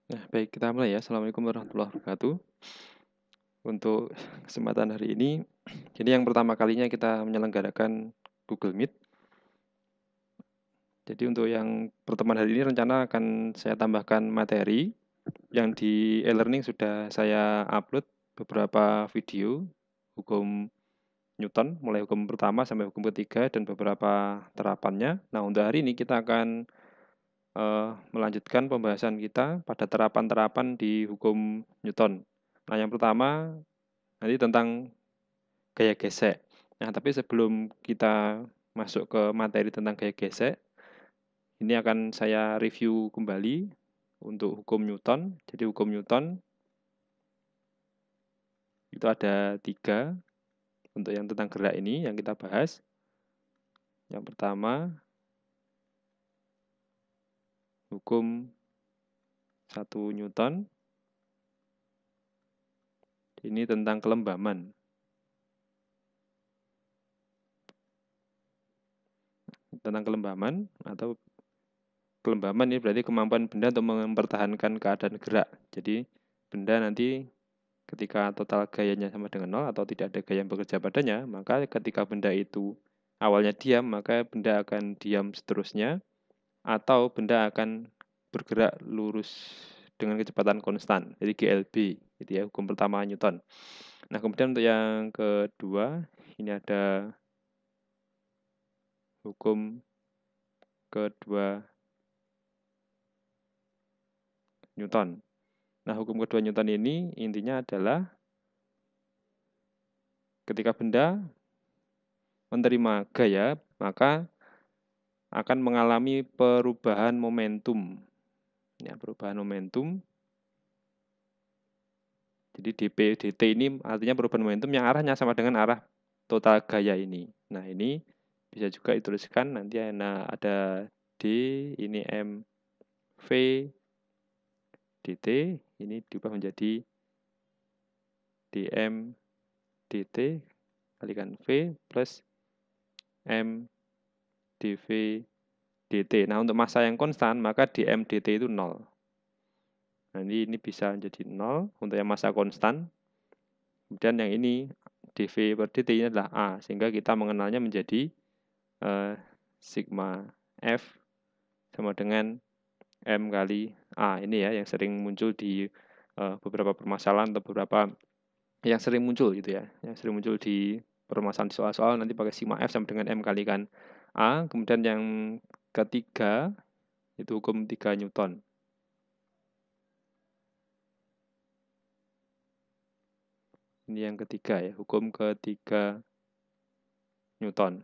Nah, baik kita mulai ya. Assalamualaikum warahmatullahi wabarakatuh. Untuk kesempatan hari ini yang pertama kalinya kita menyelenggarakan Google Meet. Jadi untuk yang pertemuan hari ini rencana akan saya tambahkan materi yang di e-learning sudah saya upload beberapa video hukum Newton, mulai hukum pertama sampai hukum ketiga dan beberapa terapannya. Nah, untuk hari ini kita akan melanjutkan pembahasan kita pada terapan-terapan di hukum Newton. Nah, yang pertama nanti tentang gaya gesek. Nah, tapi sebelum kita masuk ke materi tentang gaya gesek, ini akan saya review kembali untuk hukum Newton. Jadi hukum Newton itu ada 3 untuk yang tentang gerak ini yang kita bahas. Yang pertama, hukum 1 Newton. Ini tentang kelembaman. Tentang kelembaman atau kelembaman ini berarti kemampuan benda untuk mempertahankan keadaan gerak. Jadi benda nanti ketika total gayanya sama dengan 0 atau tidak ada gaya yang bekerja padanya, maka ketika benda itu awalnya diam, maka benda akan diam seterusnya, atau benda akan bergerak lurus dengan kecepatan konstan. Jadi GLB, gitu ya, hukum pertama Newton. Nah, kemudian untuk yang kedua, ini ada hukum kedua Newton. Nah, hukum kedua Newton ini intinya adalah ketika benda menerima gaya, maka akan mengalami perubahan momentum. Ya, perubahan momentum. Jadi dp dt ini artinya perubahan momentum yang arahnya sama dengan arah total gaya ini. Nah, ini bisa juga dituliskan nanti ada d, ini m v dt, ini diubah menjadi dm dt kalikan v plus m dv dt. Nah, untuk massa yang konstan, maka dm dt itu 0. Nah, ini bisa menjadi 0 untuk yang massa konstan. Kemudian yang ini dv per dt ini adalah A, sehingga kita mengenalnya menjadi sigma F sama dengan M kali A. Ini ya yang sering muncul di beberapa permasalahan atau beberapa yang sering muncul gitu ya. Yang sering muncul di permasalahan soal-soal nanti pakai sigma F sama dengan M kalikan A. Kemudian yang ketiga itu hukum 3 Newton. Ini yang ketiga ya, hukum ketiga Newton.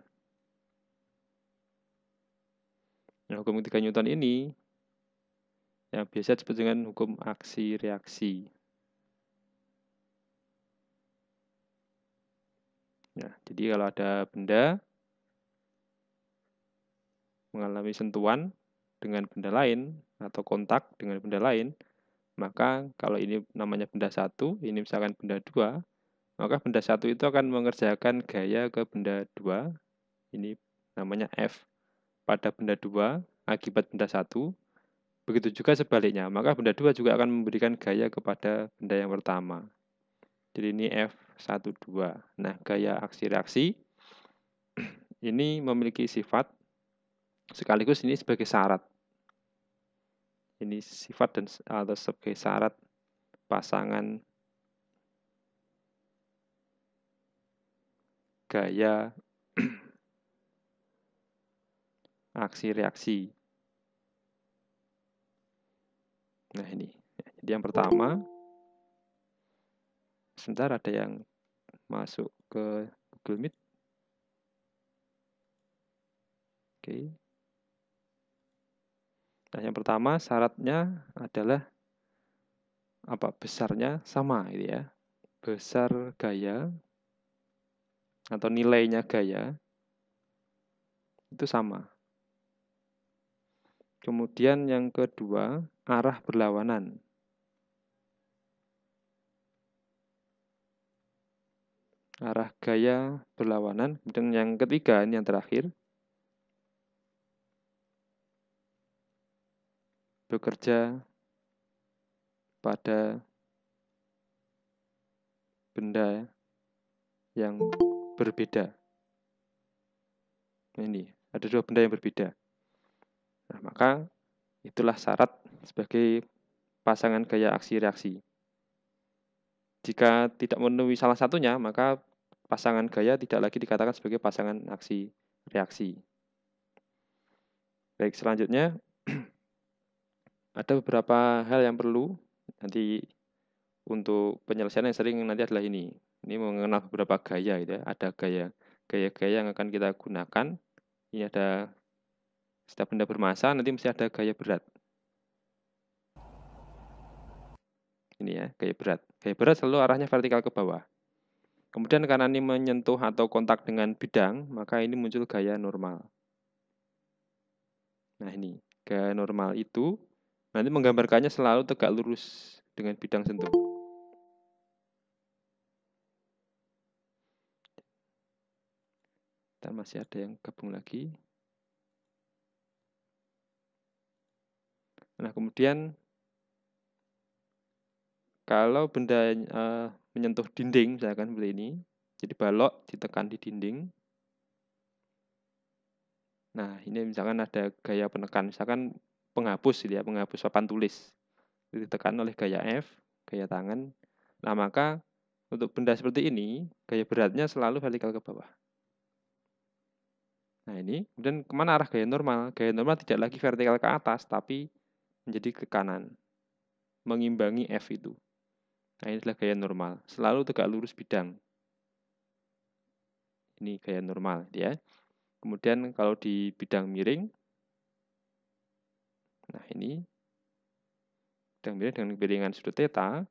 Nah, hukum ketiga Newton ini yang biasa disebut dengan hukum aksi reaksi. Nah, jadi kalau ada benda mengalami sentuhan dengan benda lain atau kontak dengan benda lain, maka kalau ini namanya benda 1, ini misalkan benda 2, maka benda 1 itu akan mengerjakan gaya ke benda 2, ini namanya F pada benda 2 akibat benda 1. Begitu juga sebaliknya, maka benda 2 juga akan memberikan gaya kepada benda yang pertama. Jadi ini F12. Nah, gaya aksi reaksi ini memiliki sifat sekaligus ini sebagai syarat. Ini sifat dan atau sebagai syarat pasangan gaya aksi reaksi. Nah, ini. Jadi yang pertama, sebentar ada yang masuk ke Google Meet. Oke. Nah, yang pertama syaratnya adalah apa? Besarnya sama gitu ya. Besar gaya atau nilainya gaya itu sama. Kemudian yang kedua, arah berlawanan. Arah gaya berlawanan. Kemudian yang ketiga, ini yang terakhir, bekerja pada benda yang berbeda. Nah, ini ada dua benda yang berbeda. Nah, maka itulah syarat sebagai pasangan gaya aksi reaksi. Jika tidak memenuhi salah satunya, maka pasangan gaya tidak lagi dikatakan sebagai pasangan aksi reaksi. Baik, selanjutnya ada beberapa hal yang perlu nanti untuk penyelesaian yang sering nanti adalah ini. Ini mengenal beberapa gaya gitu ya. Ada gaya-gaya yang akan kita gunakan. Ini ada setiap benda bermassa nanti mesti ada gaya berat. Ini ya, gaya berat. Gaya berat selalu arahnya vertikal ke bawah. Kemudian karena ini menyentuh atau kontak dengan bidang, maka ini muncul gaya normal. Nah ini, gaya normal itu nanti menggambarkannya selalu tegak lurus dengan bidang sentuh. Dan masih ada yang gabung lagi. Nah kemudian kalau benda menyentuh dinding, misalkan seperti ini, jadi balok ditekan di dinding. Nah ini misalkan ada gaya penekan, misalkan penghapus gitu ya, penghapus papan tulis. Ditekan oleh gaya F, gaya tangan. Nah maka untuk benda seperti ini, gaya beratnya selalu vertikal ke bawah. Nah ini, kemudian kemana arah gaya normal? Gaya normal tidak lagi vertikal ke atas, tapi menjadi ke kanan. Mengimbangi F itu. Nah ini adalah gaya normal. Selalu tegak lurus bidang. Ini gaya normal ya. Kemudian kalau di bidang miring, nah ini, bidang miring dengan kemiringan sudut theta,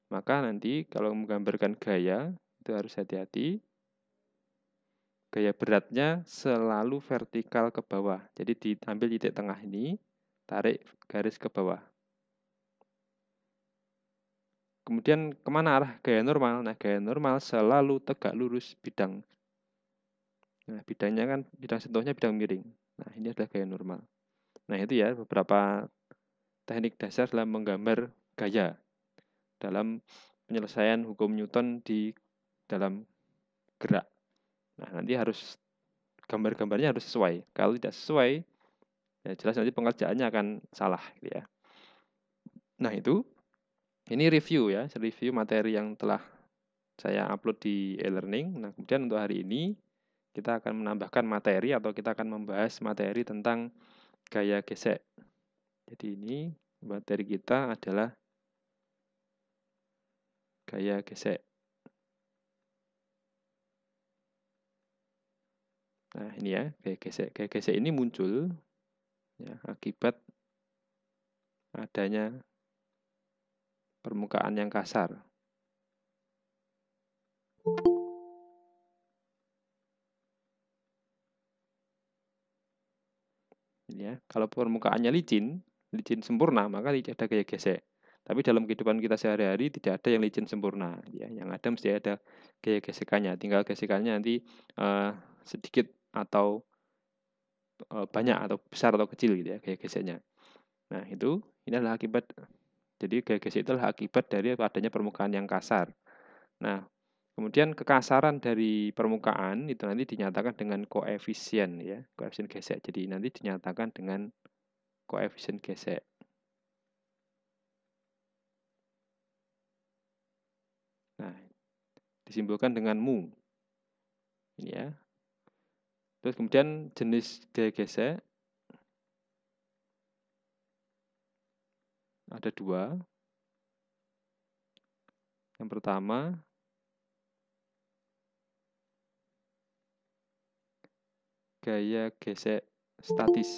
maka nanti kalau menggambarkan gaya, itu harus hati-hati. Gaya beratnya selalu vertikal ke bawah. Jadi diambil titik tengah ini, tarik garis ke bawah. Kemudian kemana arah gaya normal? Nah, gaya normal selalu tegak lurus bidang. Nah, bidangnya kan, bidang sentuhnya bidang miring. Nah, ini adalah gaya normal. Nah, itu ya beberapa teknik dasar dalam menggambar gaya dalam penyelesaian hukum Newton di dalam gerak. Nah, nanti harus gambar-gambarnya harus sesuai. Kalau tidak sesuai, ya jelas nanti pengerjaannya akan salah gitu ya. Nah, itu ini review ya, review materi yang telah saya upload di e-learning. Nah, kemudian untuk hari ini kita akan menambahkan materi atau kita akan membahas materi tentang gaya gesek. Jadi ini materi kita adalah gaya gesek. Nah, ini ya, gaya gesek. Gaya gesek ini muncul ya, akibat adanya permukaan yang kasar. Ya, kalau permukaannya licin sempurna, maka tidak ada gaya gesek. Tapi dalam kehidupan kita sehari-hari tidak ada yang licin sempurna. Ya, yang ada mesti ada gaya gesekannya. Tinggal gesekannya nanti sedikit atau banyak atau besar atau kecil gitu ya gaya geseknya. Nah itu ini adalah akibat. Jadi gaya gesek itu adalah akibat dari adanya permukaan yang kasar. Nah kemudian kekasaran dari permukaan itu nanti dinyatakan dengan koefisien ya, koefisien gesek. Jadi nanti dinyatakan dengan koefisien gesek. Nah, disimbolkan dengan mu. Ini ya. Terus kemudian jenis gaya gesek ada dua. Yang pertama gaya gesek statis.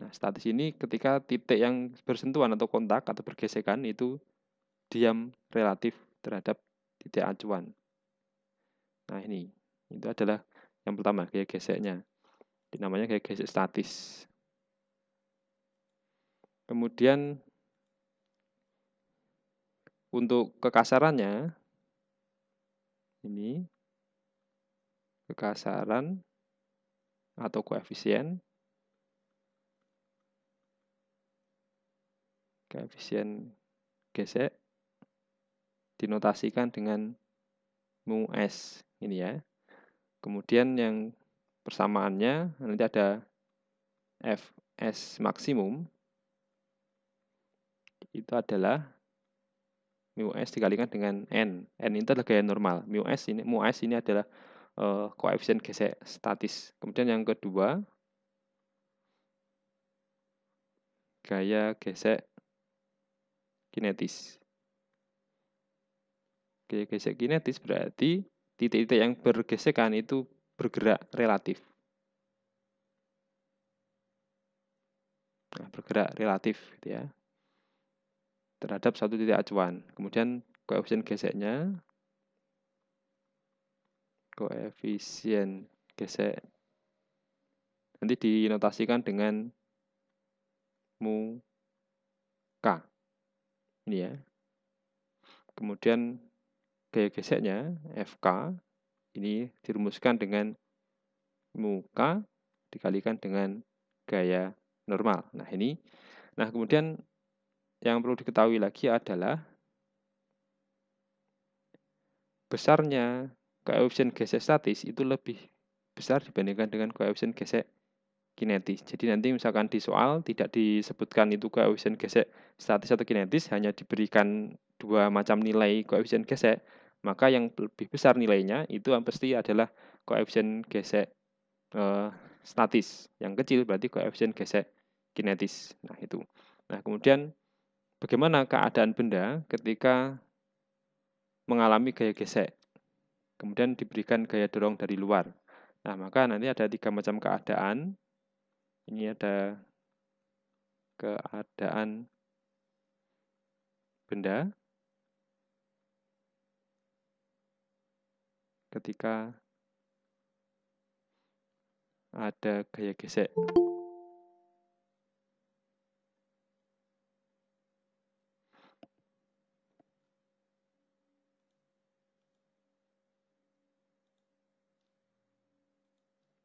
Nah, statis ini ketika titik yang bersentuhan atau kontak atau bergesekan itu diam relatif terhadap titik acuan. Nah, ini itu adalah yang pertama, gaya geseknya. Namanya gaya gesek statis. Kemudian untuk kekasarannya, ini kekasaran atau koefisien Koefisien gesek dinotasikan dengan mu S ini ya. Kemudian yang persamaannya nanti ada Fs maksimum itu adalah mu S dikalikan dengan N. N itu adalah gaya normal. Mu S ini adalah koefisien gesek statis. Kemudian yang kedua, gaya gesek kinetis. Gaya gesek kinetis berarti titik-titik yang bergesekan itu bergerak relatif. Nah, bergerak relatif gitu ya, terhadap satu titik acuan. Kemudian koefisien geseknya, koefisien gesek nanti dinotasikan dengan mu K. Ini ya. Kemudian gaya geseknya Fk ini dirumuskan dengan mu K dikalikan dengan gaya normal. Nah, ini. Nah, kemudian yang perlu diketahui lagi adalah besarnya koefisien gesek statis itu lebih besar dibandingkan dengan koefisien gesek kinetis. Jadi nanti misalkan di soal tidak disebutkan itu koefisien gesek statis atau kinetis, hanya diberikan dua macam nilai koefisien gesek, maka yang lebih besar nilainya itu pasti adalah koefisien gesek statis. Yang kecil berarti koefisien gesek kinetis. Nah, itu. Nah, kemudian bagaimana keadaan benda ketika mengalami gaya gesek, kemudian diberikan gaya dorong dari luar. Nah, maka nanti ada 3 macam keadaan. Ini ada keadaan benda ketika ada gaya gesek.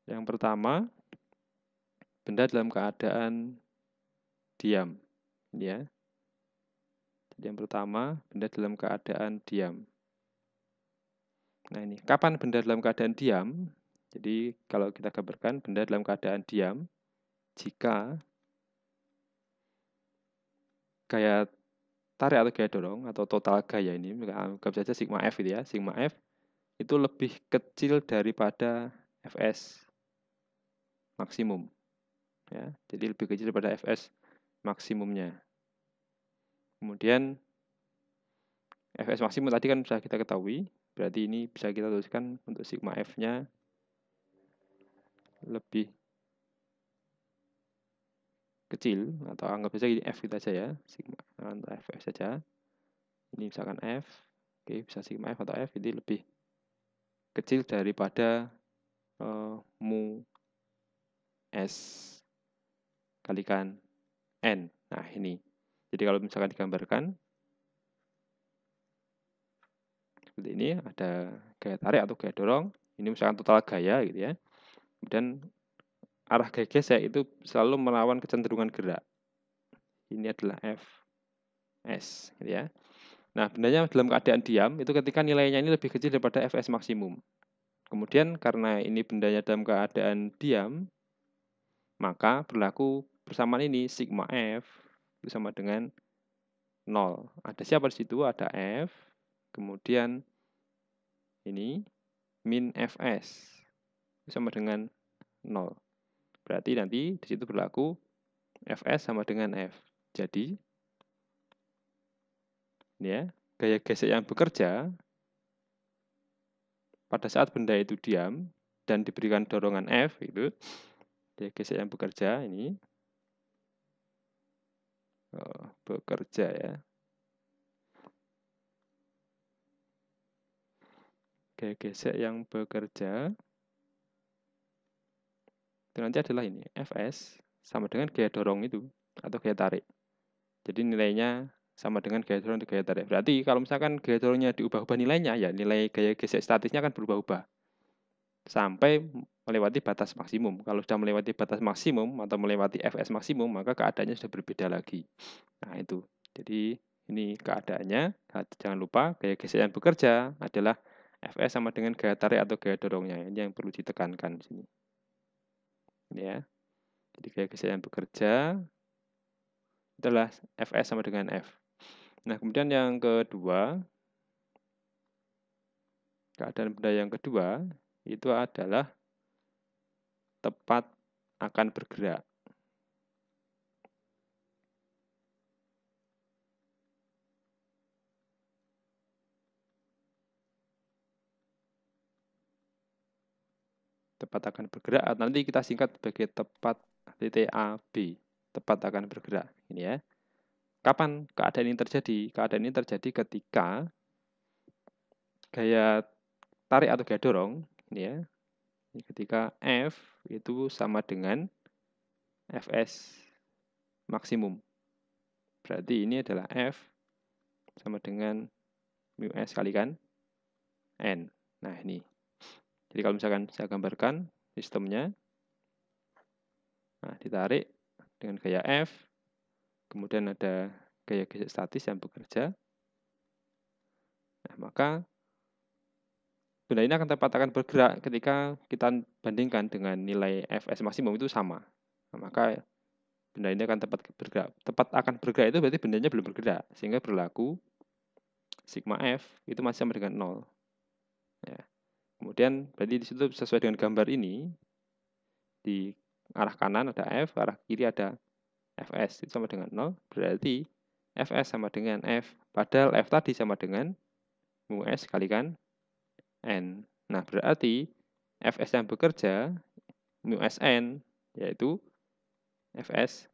Yang pertama, benda dalam keadaan diam. Ini ya. Jadi yang pertama, benda dalam keadaan diam. Nah, ini kapan benda dalam keadaan diam? Jadi kalau kita gambarkan benda dalam keadaan diam jika gaya tarik atau gaya dorong atau total gaya ini, anggap saja sigma F gitu ya. Sigma F itu lebih kecil daripada Fs maksimum. Ya, jadi lebih kecil daripada Fs maksimumnya. Kemudian Fs maksimum tadi kan bisa kita ketahui, berarti ini bisa kita tuliskan untuk sigma F-nya lebih kecil, atau anggap saja ini F kita aja ya, sigma F saja. Ini misalkan F, oke, bisa sigma F atau F ini lebih kecil daripada mu S kalikan N. Nah, ini. Jadi kalau misalkan digambarkan seperti ini, ada gaya tarik atau gaya dorong. Ini misalkan total gaya gitu ya. Kemudian arah gaya gesek itu selalu melawan kecenderungan gerak. Ini adalah Fs gitu ya. Nah, bendanya dalam keadaan diam itu ketika nilainya ini lebih kecil daripada Fs maksimum. Kemudian karena ini bendanya dalam keadaan diam, maka berlaku persamaan ini sigma F itu sama dengan 0. Ada siapa di situ? Ada F, kemudian ini min Fs itu sama dengan 0. Berarti nanti di situ berlaku Fs sama dengan F. Jadi ini ya, gaya gesek yang bekerja pada saat benda itu diam dan diberikan dorongan F itu, gaya gesek yang bekerja ini bekerja ya. Gaya gesek yang bekerja itu nanti adalah ini, Fs sama dengan gaya dorong itu atau gaya tarik. Jadi nilainya sama dengan gaya dorong dan gaya tarik. Berarti kalau misalkan gaya dorongnya diubah-ubah nilainya, ya nilai gaya gesek statisnya akan berubah-ubah sampai melewati batas maksimum. Kalau sudah melewati batas maksimum atau melewati Fs maksimum, maka keadaannya sudah berbeda lagi. Nah, itu. Jadi ini keadaannya. Jangan lupa gaya gesek yang bekerja adalah Fs sama dengan gaya tarik atau gaya dorongnya. Ini yang perlu ditekankan di sini. Ini ya. Jadi gaya gesek yang bekerja adalah Fs sama dengan F. Nah, kemudian yang kedua, keadaan benda yang kedua itu adalah tepat akan bergerak. Tepat akan bergerak, nanti kita singkat sebagai tepat TAB, tepat akan bergerak. Ini ya. Kapan keadaan ini terjadi? Keadaan ini terjadi ketika gaya tarik atau gaya dorong, ini ya, ketika F itu sama dengan Fs maksimum. Berarti ini adalah F sama dengan mu S kalikan N. Nah, ini. Jadi kalau misalkan saya gambarkan sistemnya, nah, ditarik dengan gaya F, kemudian ada gaya gesek statis yang bekerja, nah, maka benda ini akan tepat akan bergerak ketika kita bandingkan dengan nilai Fs maksimum itu sama. Nah, maka benda ini akan tepat bergerak. Tepat akan bergerak itu berarti bendanya belum bergerak, sehingga berlaku sigma F itu masih sama dengan 0. Ya. Kemudian berarti di situ sesuai dengan gambar ini, di arah kanan ada F, arah kiri ada Fs, itu sama dengan 0, berarti Fs sama dengan F, padahal F tadi sama dengan mu S kalikan N. Nah, berarti Fs yang bekerja, mu Sn, yaitu Fs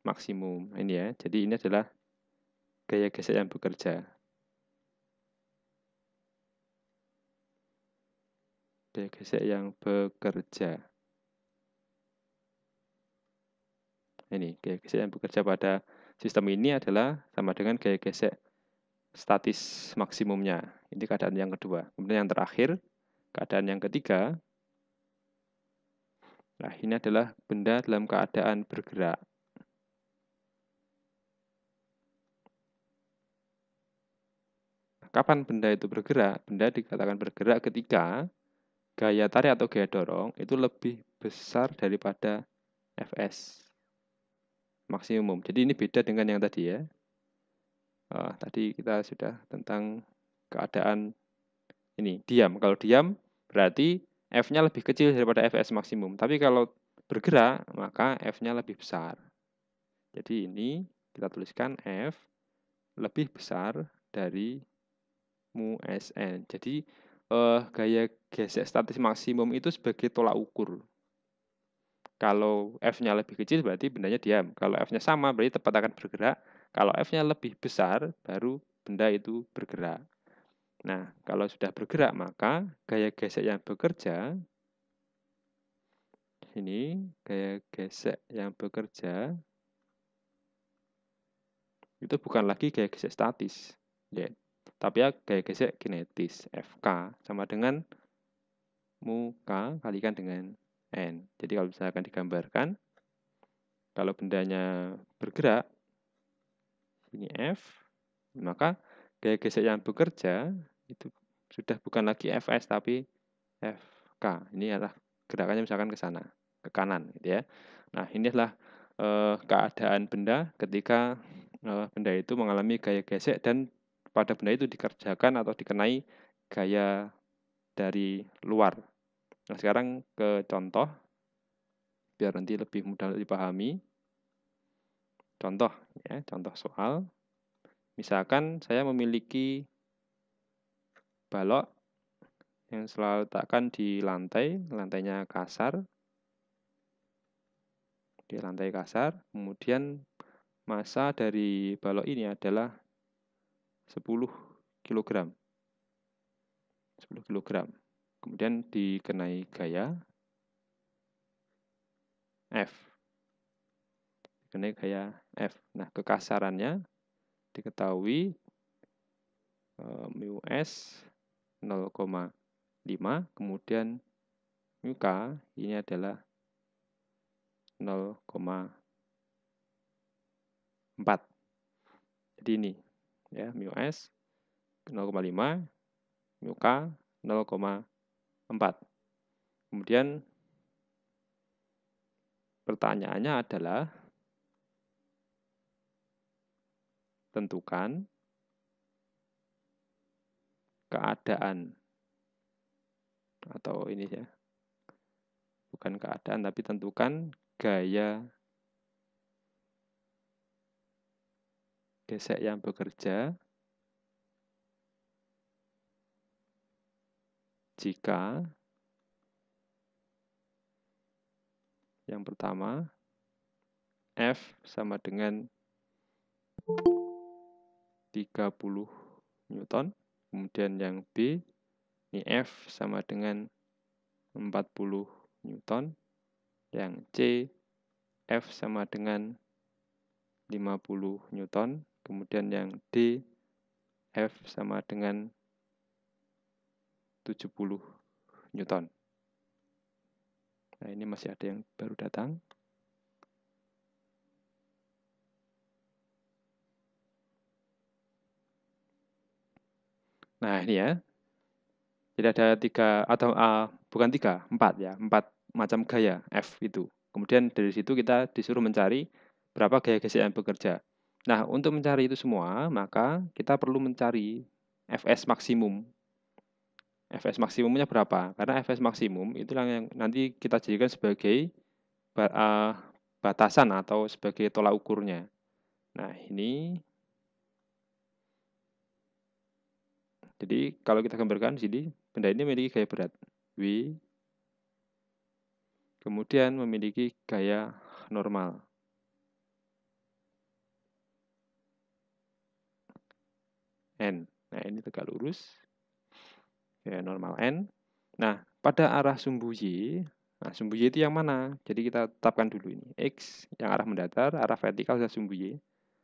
maksimum. Ini ya, jadi ini adalah gaya gesek yang bekerja. Gaya gesek yang bekerja. Ini, gaya gesek yang bekerja pada sistem ini adalah sama dengan gaya gesek statis maksimumnya. Ini keadaan yang kedua. Kemudian yang terakhir, keadaan yang ketiga, nah ini adalah benda dalam keadaan bergerak. Kapan benda itu bergerak? Benda dikatakan bergerak ketika gaya tarik atau gaya dorong itu lebih besar daripada Fs maksimum. Jadi ini beda dengan yang tadi ya. Tadi kita sudah tentang keadaan ini, diam. Kalau diam berarti F-nya lebih kecil daripada Fs maksimum. Tapi kalau bergerak, maka F-nya lebih besar. Jadi ini kita tuliskan F lebih besar dari mu Sn. Jadi gaya gesek statis maksimum itu sebagai tolak ukur. Kalau F-nya lebih kecil berarti bendanya diam. Kalau F-nya sama berarti tepat akan bergerak. Kalau F-nya lebih besar baru benda itu bergerak. Nah, kalau sudah bergerak maka gaya gesek yang bekerja, ini gaya gesek yang bekerja itu bukan lagi gaya gesek statis, ya, tapi ya gaya gesek kinetis, Fk sama dengan mu K kalikan dengan N. Jadi kalau misalkan digambarkan, kalau bendanya bergerak, ini F, maka gaya gesek yang bekerja itu sudah bukan lagi Fs tapi Fk. Ini adalah gerakannya misalkan ke sana, ke kanan, gitu ya. Nah, ini adalah keadaan benda ketika benda itu mengalami gaya gesek dan pada benda itu dikerjakan atau dikenai gaya dari luar. Nah, sekarang ke contoh, biar nanti lebih mudah dipahami. Contoh, ya, contoh soal. Misalkan saya memiliki balok yang selalu letakkan di lantai, lantainya kasar, di lantai kasar, kemudian massa dari balok ini adalah 10 kg. 10 kg. Kemudian dikenai gaya F. Dikenai gaya F. Nah, kekasarannya diketahui mu S 0,5, kemudian mu K ini adalah 0,4. Jadi ini ya, mu S 0,5, mu K 0,4. Kemudian pertanyaannya adalah tentukan keadaan, atau ini ya, bukan keadaan tapi tentukan gaya gesek yang bekerja jika yang pertama F sama dengan 30 Newton, kemudian yang B ini F sama dengan 40 Newton, yang C F sama dengan 50 Newton, kemudian yang D F sama dengan 70 Newton. Nah, ini masih ada yang baru datang. Nah, ini ya. Jadi ada 3 atau bukan 3, 4 ya. 4 macam gaya F itu. Kemudian dari situ kita disuruh mencari berapa gaya gesek yang bekerja. Nah, untuk mencari itu semua, maka kita perlu mencari Fs maksimum. Fs maksimumnya berapa? Karena Fs maksimum itu yang nanti kita jadikan sebagai batasan atau sebagai tolak ukurnya. Nah, ini jadi kalau kita gambarkan di sini, benda ini memiliki gaya berat W, kemudian memiliki gaya normal N. Nah, ini tegak lurus, gaya normal N. Nah, pada arah sumbu Y, nah sumbu Y itu yang mana? Jadi kita tetapkan dulu ini, X yang arah mendatar, arah vertikal adalah sumbu Y.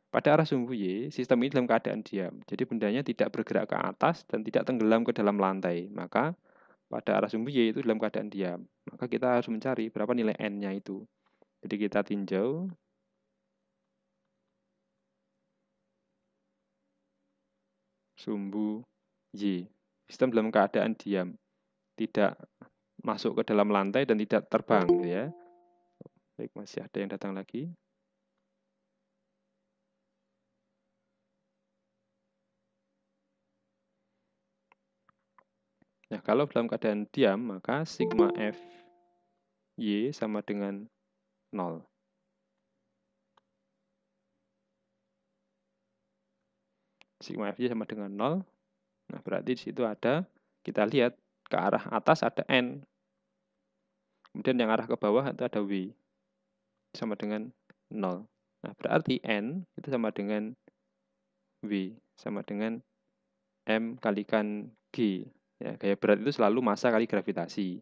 Pada arah sumbu Y, sistem ini dalam keadaan diam. Jadi bendanya tidak bergerak ke atas dan tidak tenggelam ke dalam lantai. Maka pada arah sumbu Y itu dalam keadaan diam. Maka kita harus mencari berapa nilai N-nya itu. Jadi kita tinjau. Sumbu Y. Sistem dalam keadaan diam. Tidak masuk ke dalam lantai dan tidak terbang. Ya. Baik, masih ada yang datang lagi. Nah, kalau dalam keadaan diam, maka sigma F Y sama dengan 0. Sigma F Y sama dengan 0. Nah, berarti di situ ada, kita lihat ke arah atas ada N. Kemudian yang arah ke bawah itu ada W. Sama dengan 0. Nah, berarti N itu sama dengan W. Sama dengan M kalikan G. Ya, gaya berat itu selalu massa kali gravitasi.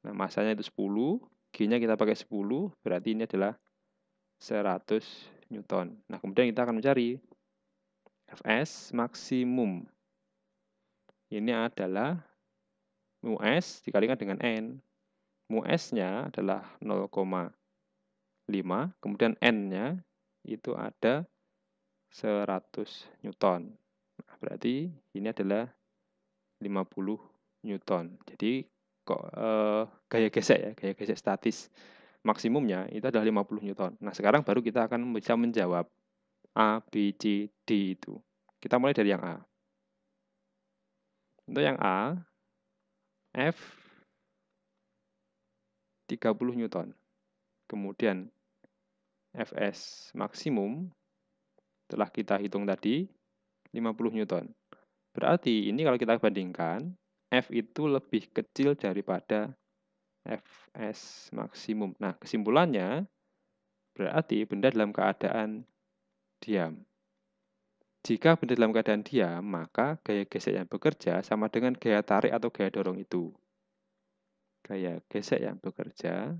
Nah, massanya itu 10, G-nya kita pakai 10, berarti ini adalah 100 Newton. Nah, kemudian kita akan mencari Fs maksimum. Ini adalah mu S dikalikan dengan N. Mu S-nya adalah 0,5, kemudian N-nya itu ada 100 Newton. Nah, berarti ini adalah 50 Newton. Jadi kok gaya gesek statis maksimumnya itu adalah 50 Newton. Nah, sekarang baru kita akan bisa menjawab A, B, C, D itu. Kita mulai dari yang A. Untuk yang A, F 30 Newton. Kemudian Fs maksimum telah kita hitung tadi 50 Newton. Berarti ini kalau kita bandingkan, F itu lebih kecil daripada Fs maksimum. Nah, kesimpulannya berarti benda dalam keadaan diam. Jika benda dalam keadaan diam, maka gaya gesek yang bekerja sama dengan gaya tarik atau gaya dorong itu. Gaya gesek yang bekerja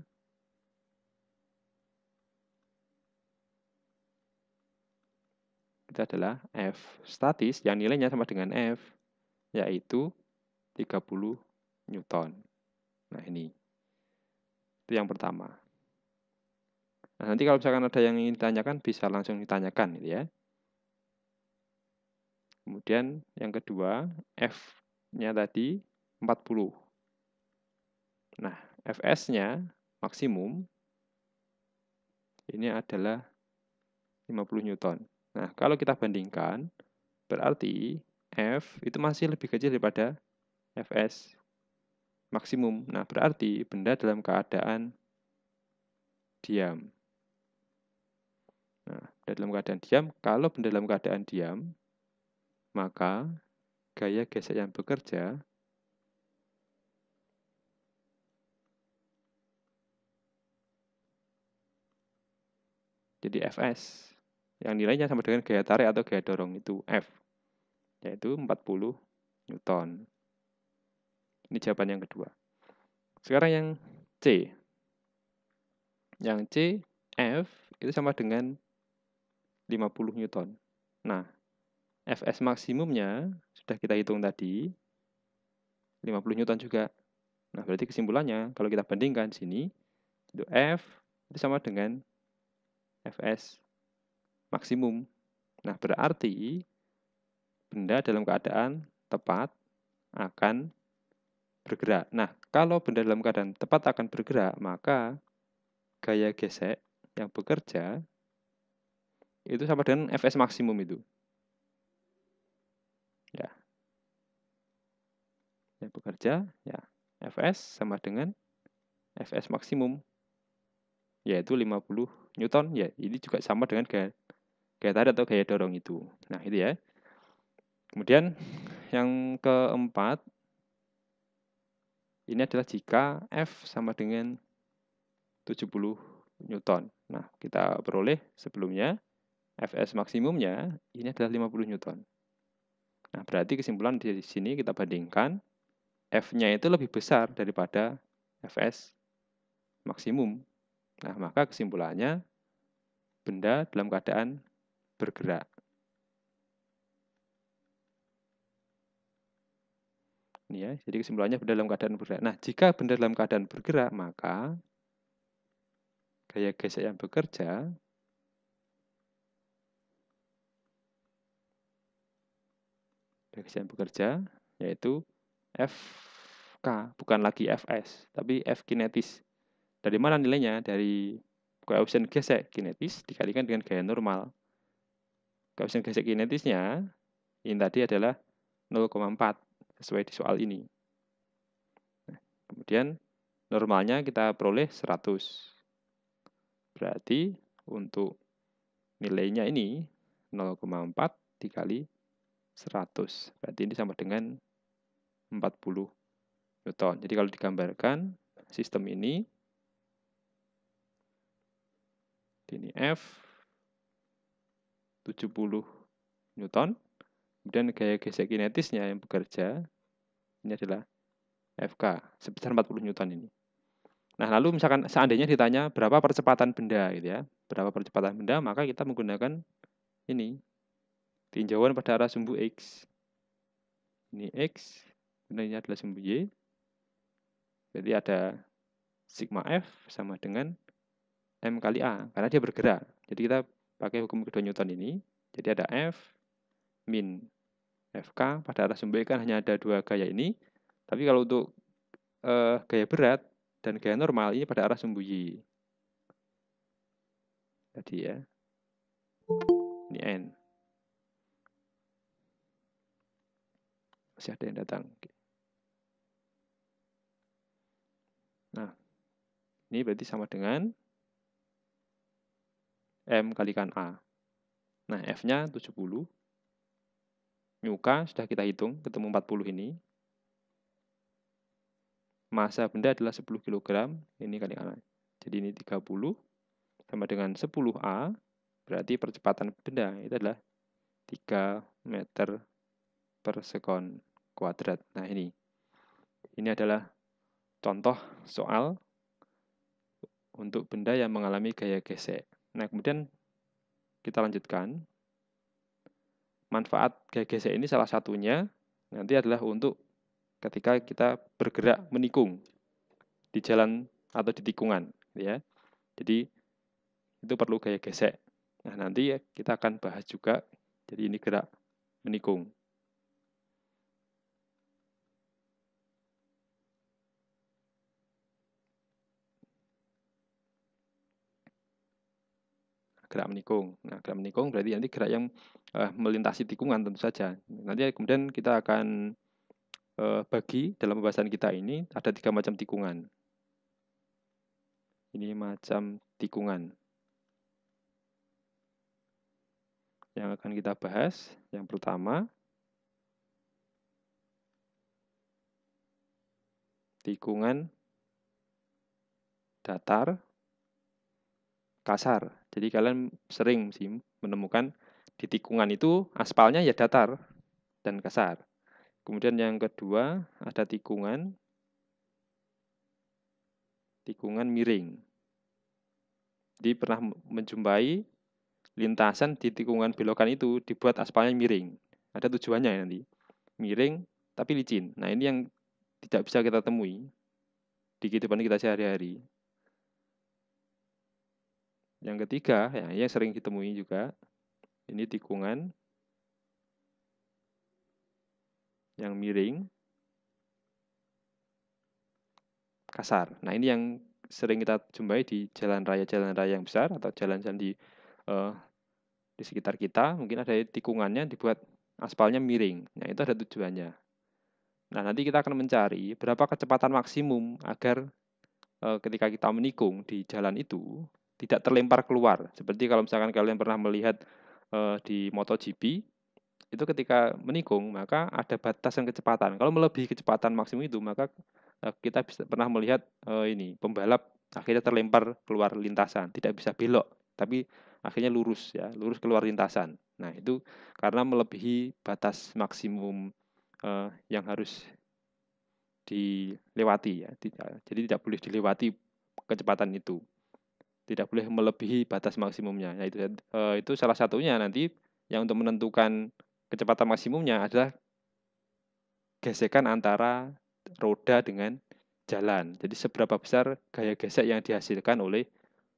itu adalah F statis yang nilainya sama dengan F, yaitu 30 Newton. Nah, ini. Itu yang pertama. Nah, nanti kalau misalkan ada yang ingin ditanyakan, bisa langsung ditanyakan gitu ya. Kemudian yang kedua, F-nya tadi 40. Nah, Fs-nya maksimum ini adalah 50 Newton. Nah, kalau kita bandingkan, berarti F itu masih lebih kecil daripada Fs maksimum. Nah, berarti benda dalam keadaan diam. Nah, benda dalam keadaan diam, kalau benda dalam keadaan diam, maka gaya gesek yang bekerja jadi Fs, yang nilainya sama dengan gaya tarik atau gaya dorong, itu F, yaitu 40 Newton. Ini jawaban yang kedua. Sekarang yang C. Yang C, F itu sama dengan 50 Newton. Nah, Fs maksimumnya sudah kita hitung tadi, 50 Newton juga. Nah, berarti kesimpulannya, kalau kita bandingkan di sini, itu F itu sama dengan Fs maksimum. Nah, berarti benda dalam keadaan tepat akan bergerak. Nah, kalau benda dalam keadaan tepat akan bergerak, maka gaya gesek yang bekerja itu sama dengan Fs maksimum itu. Ya. Yang bekerja, ya Fs sama dengan Fs maksimum, yaitu 50 Newton. Ya, ini juga sama dengan gaya tarik atau gaya dorong itu. Nah, itu ya. Kemudian yang keempat, ini adalah jika F sama dengan 70 Newton. Nah, kita peroleh sebelumnya Fs maksimumnya ini adalah 50 Newton. Nah, berarti kesimpulan di sini kita bandingkan F-nya itu lebih besar daripada Fs maksimum. Nah, maka kesimpulannya benda dalam keadaan bergerak. Ini ya, jadi kesimpulannya benda dalam keadaan bergerak. Nah, jika benda dalam keadaan bergerak, maka gaya gesek yang bekerja yaitu Fk, bukan lagi Fs, tapi F kinetis. Dari mana nilainya? Dari koefisien gesek kinetis dikalikan dengan gaya normal. Koefisien gesek kinetisnya ini tadi adalah 0,4 sesuai di soal ini. Nah, kemudian normalnya kita peroleh 100. Berarti untuk nilainya ini 0,4 dikali 100. Berarti ini sama dengan 40 Newton. Jadi kalau digambarkan sistem ini F 70 Newton, kemudian gaya gesek kinetisnya yang bekerja ini adalah Fk sebesar 40 Newton ini. Nah, lalu misalkan seandainya ditanya berapa percepatan benda gitu ya. Berapa percepatan benda, maka kita menggunakan ini tinjauan pada arah sumbu X. Ini X, ini adalah sumbu Y. Jadi ada sigma F sama dengan M kali A, karena dia bergerak. Jadi kita pakai hukum kedua Newton ini. Jadi ada F min Fk pada arah sumbu X kan hanya ada dua gaya ini. Tapi kalau untuk gaya berat dan gaya normal ini pada arah sumbu Y. Tadi ya. Ini N. Masih ada yang datang. Nah, ini berarti sama dengan M kalikan A. Nah, F-nya 70. Mu K sudah kita hitung, ketemu 40 ini. Masa benda adalah 10 kg, ini kalikan A. Jadi ini 30 sama dengan 10A, berarti percepatan benda itu adalah 3 meter per sekon kuadrat. Nah, ini adalah contoh soal untuk benda yang mengalami gaya gesek. Nah, kemudian kita lanjutkan. Manfaat gaya gesek ini salah satunya nanti adalah untuk ketika kita bergerak menikung di jalan atau di tikungan, ya. Jadi itu perlu gaya gesek. Nah, nanti kita akan bahas juga. Jadi ini gerak menikung. Gerak menikung. Nah, gerak menikung berarti nanti gerak yang melintasi tikungan tentu saja. Nanti kemudian kita akan bagi dalam pembahasan kita ini ada 3 macam tikungan. Ini macam tikungan yang akan kita bahas. Yang pertama, tikungan datar kasar. Jadi kalian sering sih menemukan di tikungan itu aspalnya ya datar dan kasar. Kemudian yang kedua ada tikungan miring. Jadi pernah menjumpai lintasan di tikungan belokan itu dibuat aspalnya miring. Ada tujuannya nanti. Miring tapi licin. Nah, ini yang tidak bisa kita temui di kehidupan kita sehari-hari. Yang ketiga, ya, yang sering ditemui juga, ini tikungan yang miring kasar. Nah, ini yang sering kita jumpai di jalan raya yang besar atau jalan-jalan di sekitar kita. Mungkin ada tikungannya dibuat aspalnya miring. Nah, itu ada tujuannya. Nah, nanti kita akan mencari berapa kecepatan maksimum agar ketika kita menikung di jalan itu tidak terlempar keluar. Seperti kalau misalkan kalian pernah melihat di MotoGP, itu ketika menikung maka ada batasan kecepatan. Kalau melebihi kecepatan maksimum itu maka kita bisa pernah melihat ini pembalap akhirnya terlempar keluar lintasan, tidak bisa belok, tapi akhirnya lurus ya, lurus keluar lintasan. Nah, itu karena melebihi batas maksimum yang harus dilewati ya. Jadi tidak boleh dilewati kecepatan itu. Tidak boleh melebihi batas maksimumnya. Nah, itu salah satunya nanti yang untuk menentukan kecepatan maksimumnya adalah gesekan antara roda dengan jalan. Jadi seberapa besar gaya gesek yang dihasilkan oleh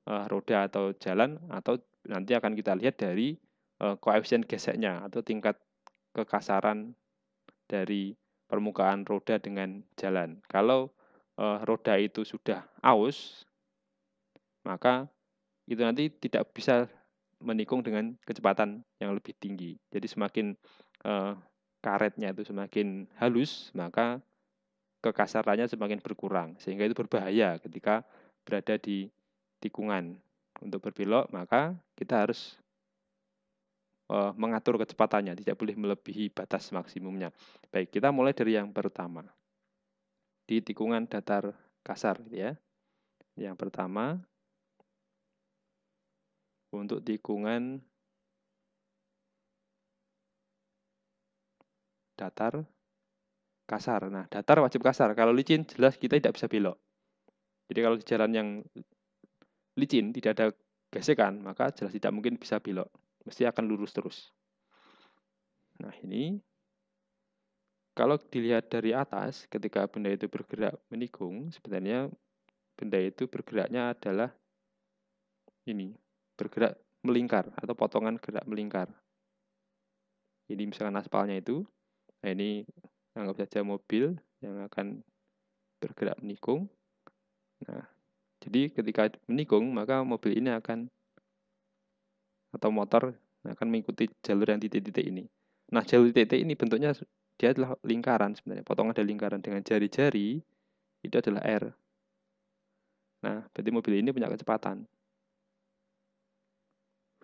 roda atau jalan, atau nanti akan kita lihat dari koefisien geseknya atau tingkat kekasaran dari permukaan roda dengan jalan. Kalau roda itu sudah aus, maka itu nanti tidak bisa menikung dengan kecepatan yang lebih tinggi. Jadi semakin karetnya itu semakin halus, maka kekasarannya semakin berkurang. Sehingga itu berbahaya ketika berada di tikungan. Untuk berbelok, maka kita harus mengatur kecepatannya, tidak boleh melebihi batas maksimumnya. Baik, kita mulai dari yang pertama. Di tikungan datar kasar ya. Yang pertama, untuk tikungan datar kasar. Nah, datar wajib kasar. Kalau licin jelas kita tidak bisa belok. Jadi kalau di jalan yang licin tidak ada gesekan, maka jelas tidak mungkin bisa belok. Mesti akan lurus terus. Nah, ini kalau dilihat dari atas ketika benda itu bergerak menikung, sebenarnya benda itu bergeraknya adalah ini, bergerak melingkar atau potongan gerak melingkar. Ini misalkan aspalnya itu, nah ini anggap saja mobil yang akan bergerak menikung. Nah, jadi ketika menikung maka mobil ini akan atau motor akan mengikuti jalur yang titik-titik ini. Nah, jalur titik ini bentuknya dia adalah lingkaran sebenarnya, potongan dari lingkaran dengan jari-jari itu adalah R. Nah, berarti mobil ini punya kecepatan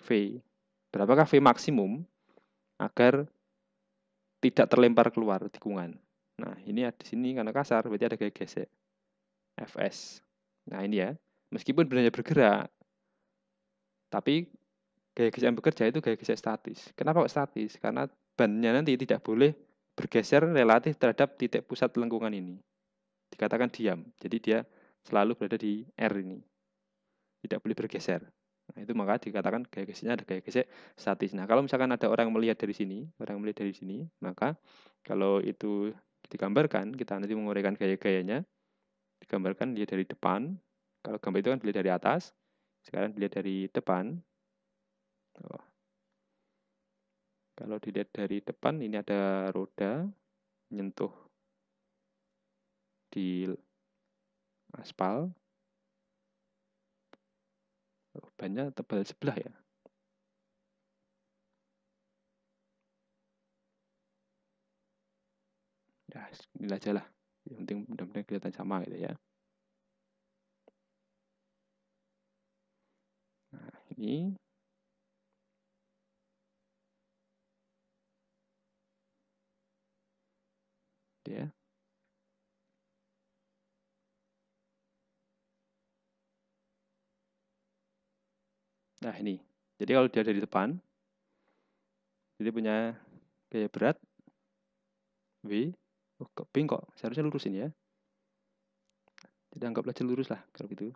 V. Berapakah V maksimum agar tidak terlempar keluar tikungan? Nah, ini di sini karena kasar berarti ada gaya gesek. Fs. Nah, ini ya. Meskipun benarnya bergerak, tapi gaya gesek yang bekerja itu gaya gesek statis. Kenapa kok statis? Karena bannya nanti tidak boleh bergeser relatif terhadap titik pusat lengkungan ini. Dikatakan diam. Jadi dia selalu berada di R ini. Tidak boleh bergeser. Nah, itu maka dikatakan gaya geseknya ada gaya gesek statis. Nah, kalau misalkan ada orang melihat dari sini, maka kalau itu digambarkan, kita nanti menguraikan gaya-gayanya, digambarkan dia dari depan. Kalau gambar itu kan dilihat dari atas, sekarang dilihat dari depan. Kalau dilihat dari depan, ini ada roda menyentuh di aspal. Bannya tebal sebelah ya. Ya, ini aja lah. Yang penting mudah-mudahan kelihatan sama gitu ya. Nah, ini ya. Nah, ini. Jadi kalau dia dari depan, jadi punya gaya berat W. Oh, keping kok. Seharusnya lurus ini ya. Jadi anggaplah lurus lah kalau gitu.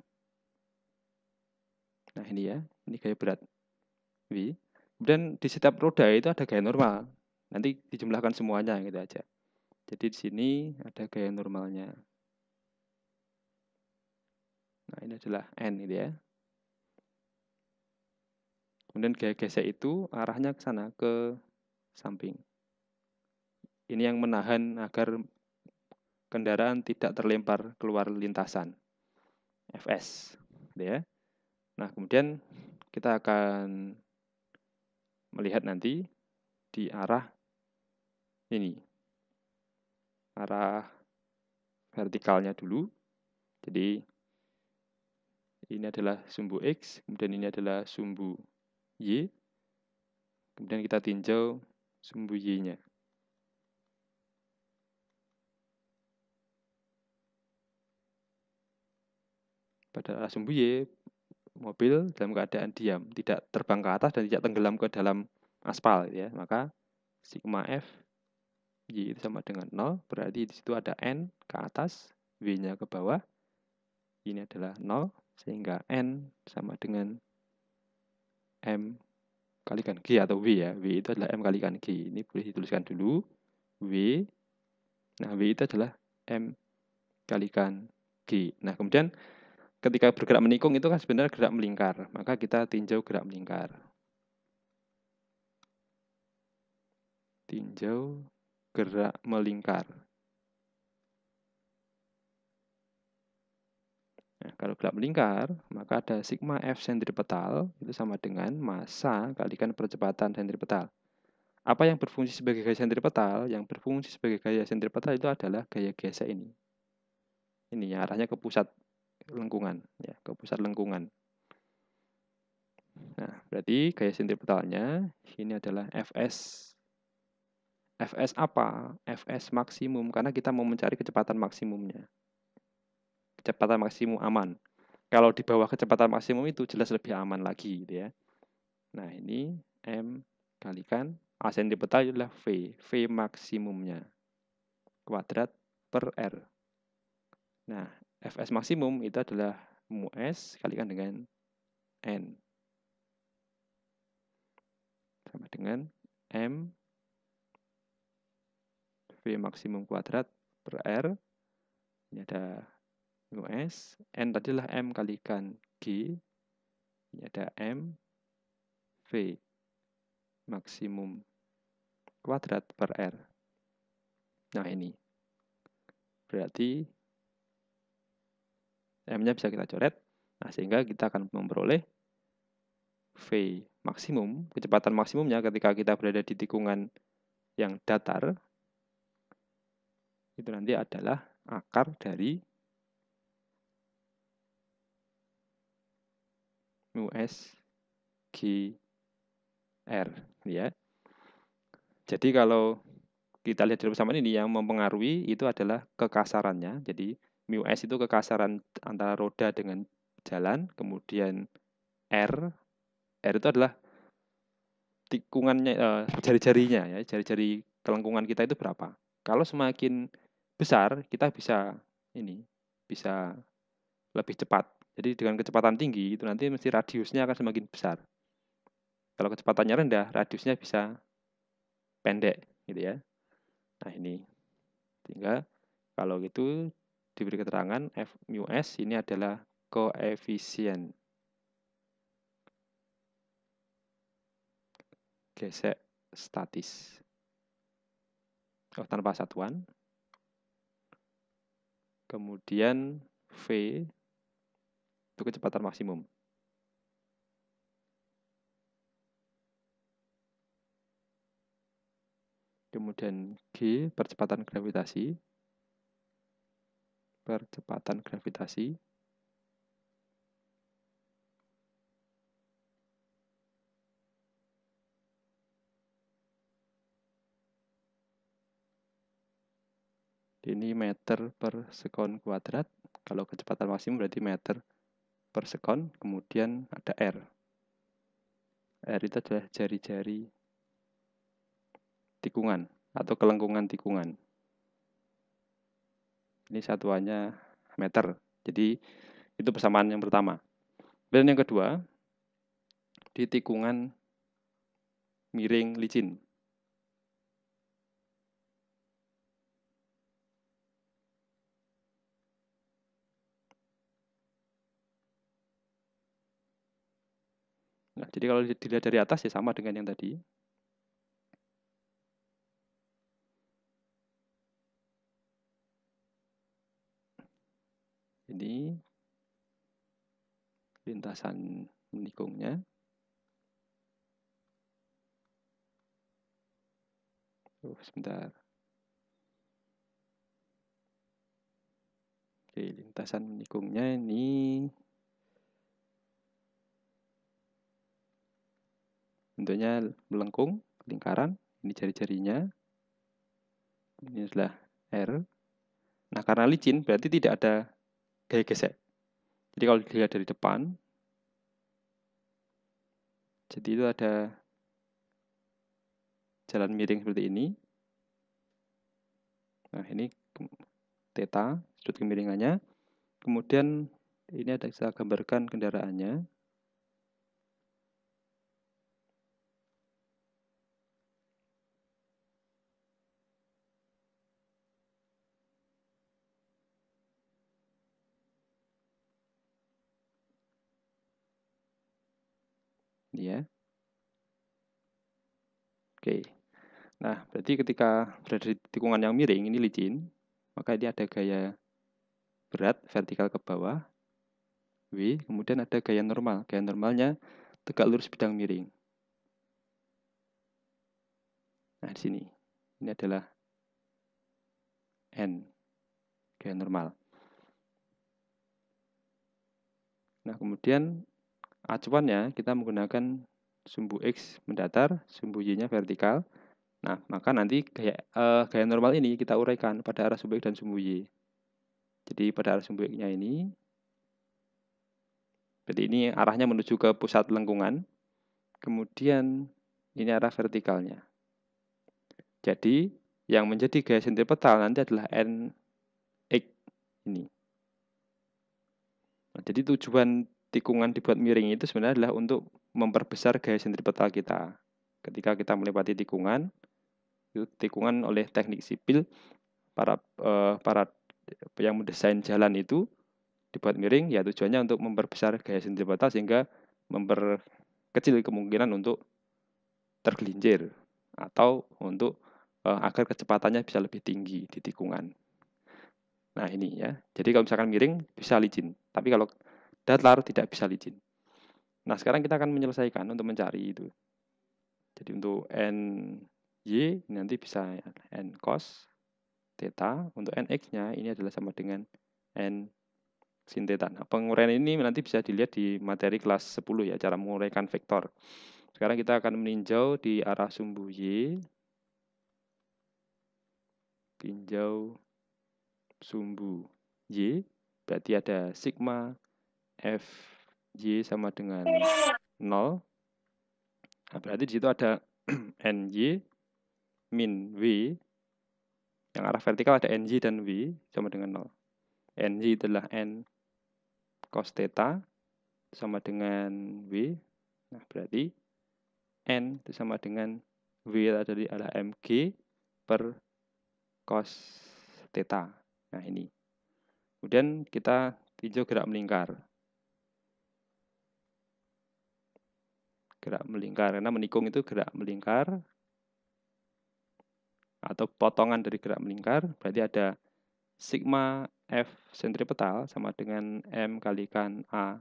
Nah, ini ya. Ini gaya berat W. Kemudian di setiap roda itu ada gaya normal. Nanti dijumlahkan semuanya gitu aja. Jadi di sini ada gaya normalnya. Nah, ini adalah N gitu ya. Kemudian gaya gesek itu arahnya ke sana, ke samping. Ini yang menahan agar kendaraan tidak terlempar keluar lintasan. Fs. Gitu ya. Nah, kemudian kita akan melihat nanti di arah ini. Arah vertikalnya dulu. Jadi ini adalah sumbu X, kemudian ini adalah sumbu Y. Kemudian kita tinjau sumbu Y-nya. Pada arah sumbu Y, mobil dalam keadaan diam, tidak terbang ke atas dan tidak tenggelam ke dalam aspal ya. Maka sigma F Y itu sama dengan 0, berarti di situ ada N ke atas, W-nya ke bawah. Ini adalah 0, sehingga N sama dengan M kalikan G atau W ya. W itu adalah M kalikan G. Ini boleh dituliskan dulu. W. Nah, W itu adalah M kalikan G. Nah, kemudian ketika bergerak menikung itu kan sebenarnya gerak melingkar. Maka kita tinjau gerak melingkar. Tinjau gerak melingkar. Nah, kalau gerak melingkar, maka ada sigma F sentripetal itu sama dengan massa kalikan percepatan sentripetal. Apa yang berfungsi sebagai gaya sentripetal? Yang berfungsi sebagai gaya sentripetal itu adalah gaya gesek ini. Ini ya, arahnya ke pusat lengkungan, ya, ke pusat lengkungan. Nah, berarti gaya sentripetalnya ini adalah Fs. Fs apa? Fs maksimum, karena kita mau mencari kecepatan maksimumnya. Kecepatan maksimum aman. Kalau di bawah kecepatan maksimum itu jelas lebih aman lagi gitu ya. Nah, ini M kalikan A sentripetal adalah V. V maksimumnya. Kuadrat per R. Nah, Fs maksimum itu adalah mu S kalikan dengan N. Sama dengan M V maksimum kuadrat per R. Ini ada mu S. N tadi adalah M kalikan G. Ini ada M V maksimum kuadrat per R. Nah, ini. Berarti M-nya bisa kita coret. Nah, sehingga kita akan memperoleh V maksimum, kecepatan maksimumnya ketika kita berada di tikungan yang datar, itu nanti adalah akar dari mu S G R ya. Jadi kalau kita lihat di persamaan ini yang mempengaruhi itu adalah kekasarannya. Jadi mu S itu kekasaran antara roda dengan jalan, kemudian R itu adalah tikungannya, jari-jarinya ya, jari-jari kelengkungan kita itu berapa. Kalau semakin besar, kita bisa lebih cepat. Jadi dengan kecepatan tinggi itu nanti mesti radiusnya akan semakin besar. Kalau kecepatannya rendah, radiusnya bisa pendek gitu ya. Nah, ini. Sehingga kalau gitu diberi keterangan F mu S ini adalah koefisien gesek statis. Tanpa satuan. Kemudian V itu kecepatan maksimum. Kemudian G percepatan gravitasi. Percepatan gravitasi. Ini meter per sekon kuadrat. Kalau kecepatan maksimum berarti meter per sekon. Kemudian ada R. R itu adalah jari-jari tikungan atau kelengkungan tikungan. Ini satuannya meter. Jadi itu persamaan yang pertama. Dan yang kedua, di tikungan miring licin. Nah, jadi kalau dilihat dari atas ya sama dengan yang tadi. Ini lintasan menikungnya. Sebentar. Oke, lintasan menikungnya ini bentuknya melengkung, lingkaran. Ini jari-jarinya. Ini adalah R. Nah, karena licin berarti tidak ada gaya gesek. Jadi kalau dilihat dari depan, jadi itu ada jalan miring seperti ini. Nah, ini theta, sudut kemiringannya. Kemudian ini ada saya gambarkan kendaraannya. Ini ya. Oke. Nah, berarti ketika berada di tikungan yang miring, ini licin, maka ini ada gaya berat vertikal ke bawah, W, kemudian ada gaya normal. Gaya normalnya tegak lurus bidang miring. Nah, di sini. Ini adalah N, gaya normal. Nah, kemudian acuannya kita menggunakan sumbu X mendatar, sumbu Y-nya vertikal. Nah, maka nanti gaya normal ini kita uraikan pada arah sumbu X dan sumbu Y. Jadi pada arah sumbu X-nya ini, berarti ini arahnya menuju ke pusat lengkungan. Kemudian ini arah vertikalnya. Jadi yang menjadi gaya sentripetal nanti adalah NX ini. Nah, jadi tujuan tikungan dibuat miring itu sebenarnya adalah untuk memperbesar gaya sentripetal kita. Ketika kita melewati tikungan, itu tikungan oleh teknik sipil, para yang mendesain jalan itu dibuat miring, ya tujuannya untuk memperbesar gaya sentripetal sehingga memperkecil kemungkinan untuk tergelincir atau untuk agar kecepatannya bisa lebih tinggi di tikungan. Nah ini ya, jadi kalau misalkan miring bisa licin, tapi kalau datar tidak bisa licin. Nah sekarang kita akan menyelesaikan untuk mencari itu. Jadi untuk NY nanti bisa N cos theta, untuk NX-nya ini adalah sama dengan N sin theta. Nah penguraian ini nanti bisa dilihat di materi kelas 10 ya, cara menguraikan vektor. Sekarang kita akan meninjau di arah sumbu Y. Tinjau sumbu Y, berarti ada sigma Fy sama dengan 0. Nah, berarti di situ ada Ny min W. Yang arah vertikal ada Ny dan W sama dengan 0. Ny adalah N cos theta sama dengan W. Nah, berarti N itu sama dengan W tadi adalah Mg per cos theta. Nah, ini. Kemudian kita tinjau gerak melingkar. Gerak melingkar, karena menikung itu gerak melingkar. atau potongan dari gerak melingkar, berarti ada sigma F sentripetal sama dengan M kalikan A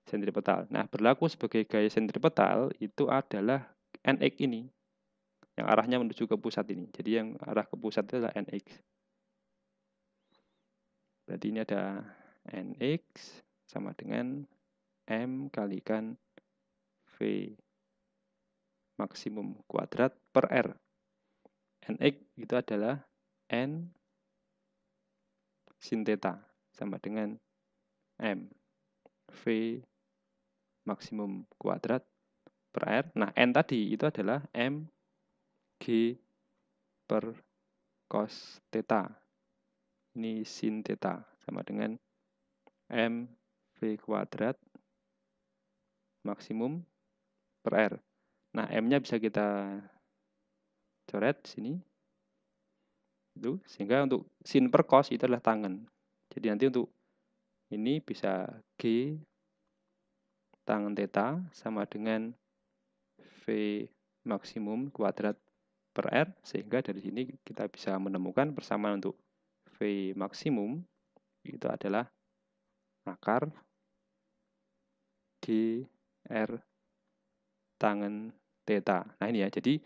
sentripetal. Nah, berlaku sebagai gaya sentripetal itu adalah NX ini, yang arahnya menuju ke pusat ini. Jadi yang arah ke pusat itu adalah NX. Berarti ini ada NX sama dengan M kalikan V maksimum kuadrat per R. NX itu adalah N sin theta sama dengan M V maksimum kuadrat per R. Nah, N tadi itu adalah M G per cos theta. Ini sin theta sama dengan M V kuadrat maksimum per R. Nah, M-nya bisa kita coret sini. Itu sehingga untuk sin per cos itu adalah tangen. Jadi nanti untuk ini bisa G tangen theta sama dengan V maksimum kuadrat per R, sehingga dari sini kita bisa menemukan persamaan untuk V maksimum itu adalah akar G R tangen theta. Nah ini ya, jadi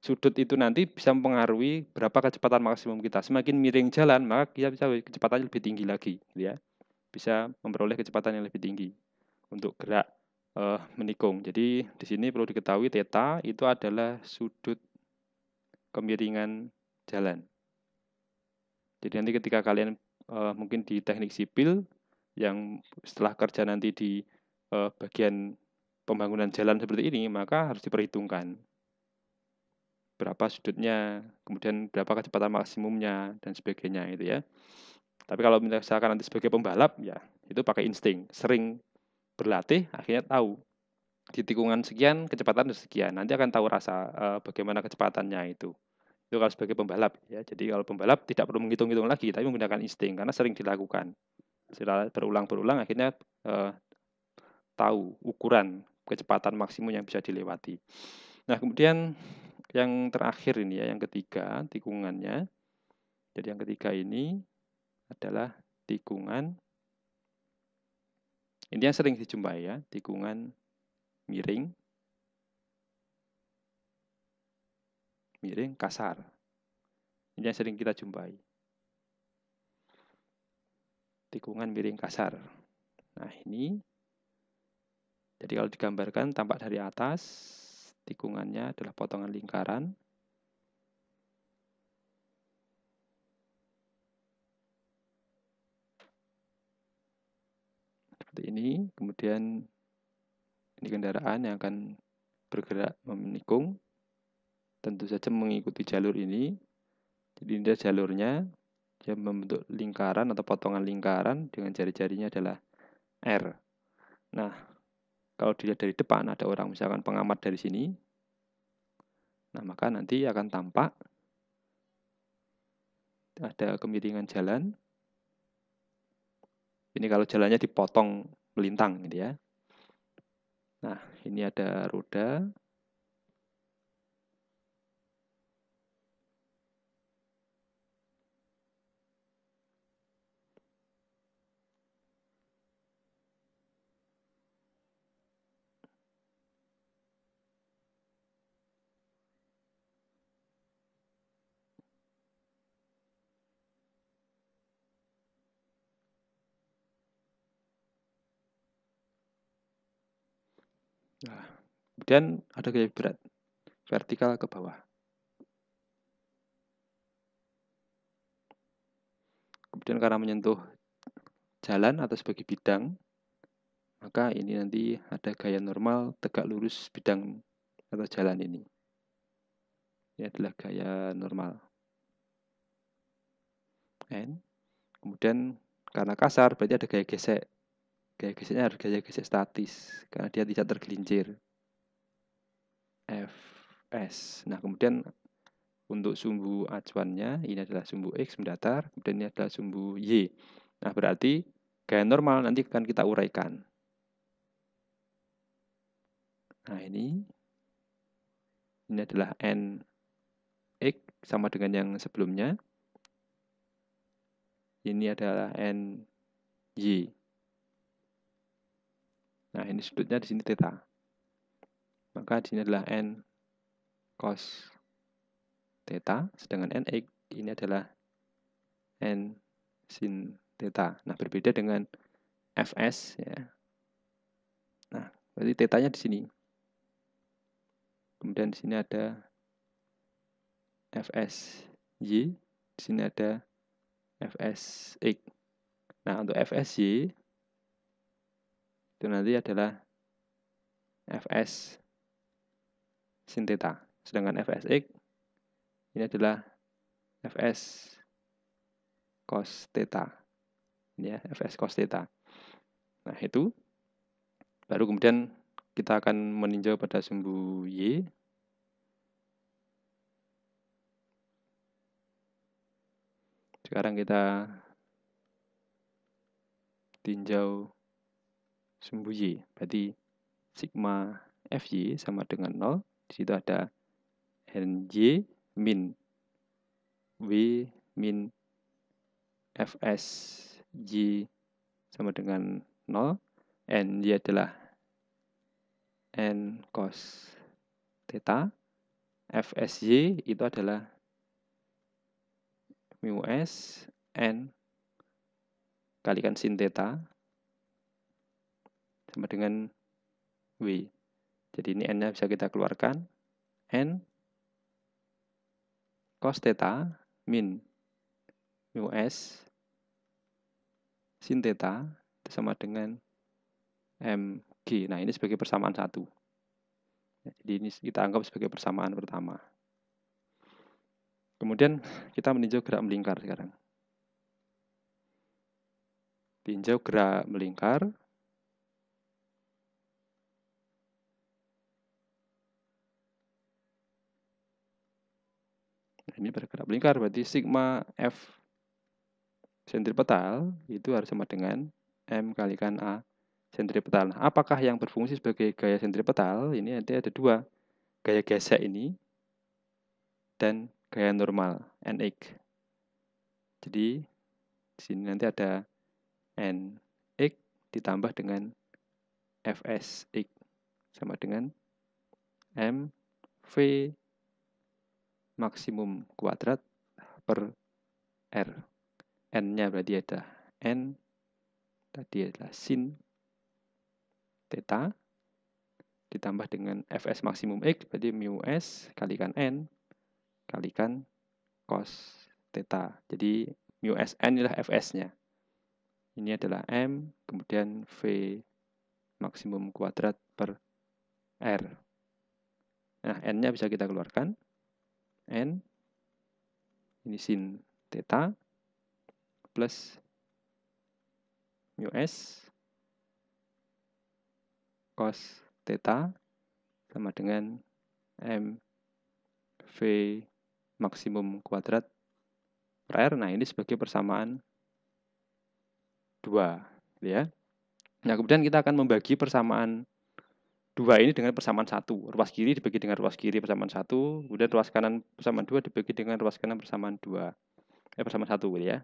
sudut itu nanti bisa mempengaruhi berapa kecepatan maksimum kita. Semakin miring jalan, maka kita bisa kecepatannya lebih tinggi lagi, ya. Bisa memperoleh kecepatan yang lebih tinggi untuk gerak menikung. Jadi di sini perlu diketahui theta itu adalah sudut kemiringan jalan. Jadi nanti ketika kalian mungkin di teknik sipil yang setelah kerja nanti di bagian pembangunan jalan seperti ini, maka harus diperhitungkan berapa sudutnya, kemudian berapa kecepatan maksimumnya, dan sebagainya itu ya. Tapi kalau misalkan nanti sebagai pembalap, ya itu pakai insting. Sering berlatih, akhirnya tahu. Di tikungan sekian, kecepatan sekian. Nanti akan tahu rasa bagaimana kecepatannya itu. Itu kalau sebagai pembalap. Ya. Jadi kalau pembalap tidak perlu menghitung-hitung lagi, tapi menggunakan insting, karena sering dilakukan. Setelah berulang-berulang, akhirnya tahu ukuran kecepatan maksimum yang bisa dilewati. Nah, kemudian yang terakhir ini ya, yang ketiga, tikungannya. Jadi yang ketiga ini adalah tikungan. Ini yang sering dijumpai ya, tikungan miring, miring kasar. Ini yang sering kita jumpai. Tikungan miring kasar. Nah ini, jadi kalau digambarkan tampak dari atas, tikungannya adalah potongan lingkaran. Seperti ini, kemudian ini kendaraan yang akan bergerak menikung, tentu saja mengikuti jalur ini. Jadi ini adalah jalurnya, dia membentuk lingkaran atau potongan lingkaran dengan jari-jarinya adalah R. Nah, kalau dilihat dari depan ada orang misalkan pengamat dari sini, nah maka nanti akan tampak ada kemiringan jalan. Ini kalau jalannya dipotong melintang gitu ya. Nah, ini ada roda. Nah, kemudian ada gaya berat, vertikal ke bawah. Kemudian karena menyentuh jalan atau sebagai bidang, maka ini nanti ada gaya normal tegak lurus bidang atau jalan ini. Ini adalah gaya normal. N. Kemudian karena kasar berarti ada gaya gesek. Gaya geseknya harus gaya gesek statis karena dia tidak tergelincir. Fs. Nah, kemudian untuk sumbu acuannya ini adalah sumbu X mendatar, kemudian ini adalah sumbu Y. Nah, berarti gaya normal nanti akan kita uraikan. Nah, ini adalah N X sama dengan yang sebelumnya. Ini adalah NY. Nah, ini sudutnya di sini theta. Maka di sini adalah N cos theta, sedangkan NX ini adalah N sin theta. Nah, berbeda dengan Fs ya. Nah, berarti tetanya di sini. Kemudian di sini ada Fsy, di sini ada Fsx. Nah, untuk Fsy itu nanti adalah Fs sin theta. Sedangkan Fsx ini adalah Fs cos theta. Ini ya, Fs cos theta. Nah, itu baru kemudian kita akan meninjau pada sumbu Y. Sekarang kita tinjau sumbu Y. Berarti sigma Fy sama dengan 0. Di situ ada Ny min W min Fsy sama dengan 0. Ny adalah N cos theta. Fsy itu adalah mu S N kalikan sin theta sama dengan W. Jadi ini N-nya bisa kita keluarkan. N cos theta min mu S sin theta itu sama dengan mg. Nah, ini sebagai persamaan satu. Jadi ini kita anggap sebagai persamaan pertama. Kemudian kita meninjau gerak melingkar sekarang. Tinjau gerak melingkar. Nah, ini bergerak melingkar, berarti sigma F sentripetal itu harus sama dengan M kalikan A sentripetal. Nah, apakah yang berfungsi sebagai gaya sentripetal? Ini nanti ada dua. Gaya gesek ini dan gaya normal, NX. Jadi, di sini nanti ada NX ditambah dengan Fsx sama dengan MV maksimum kuadrat per R. N-nya berarti ada N, tadi adalah sin theta, ditambah dengan Fs maksimum X, berarti mu S kalikan N, kalikan cos theta. Jadi mu Sn adalah Fs-nya. Ini adalah M, kemudian V maksimum kuadrat per R. Nah, N-nya bisa kita keluarkan. N, ini sin theta, plus mu S cos theta sama dengan M V maksimum kuadrat per R. Nah, ini sebagai persamaan 2, ya. Nah, kemudian kita akan membagi persamaan 2 ini dengan persamaan 1. Ruas kiri dibagi dengan ruas kiri persamaan 1, kemudian ruas kanan persamaan 2 dibagi dengan ruas kanan persamaan 2. Persamaan 1, ya.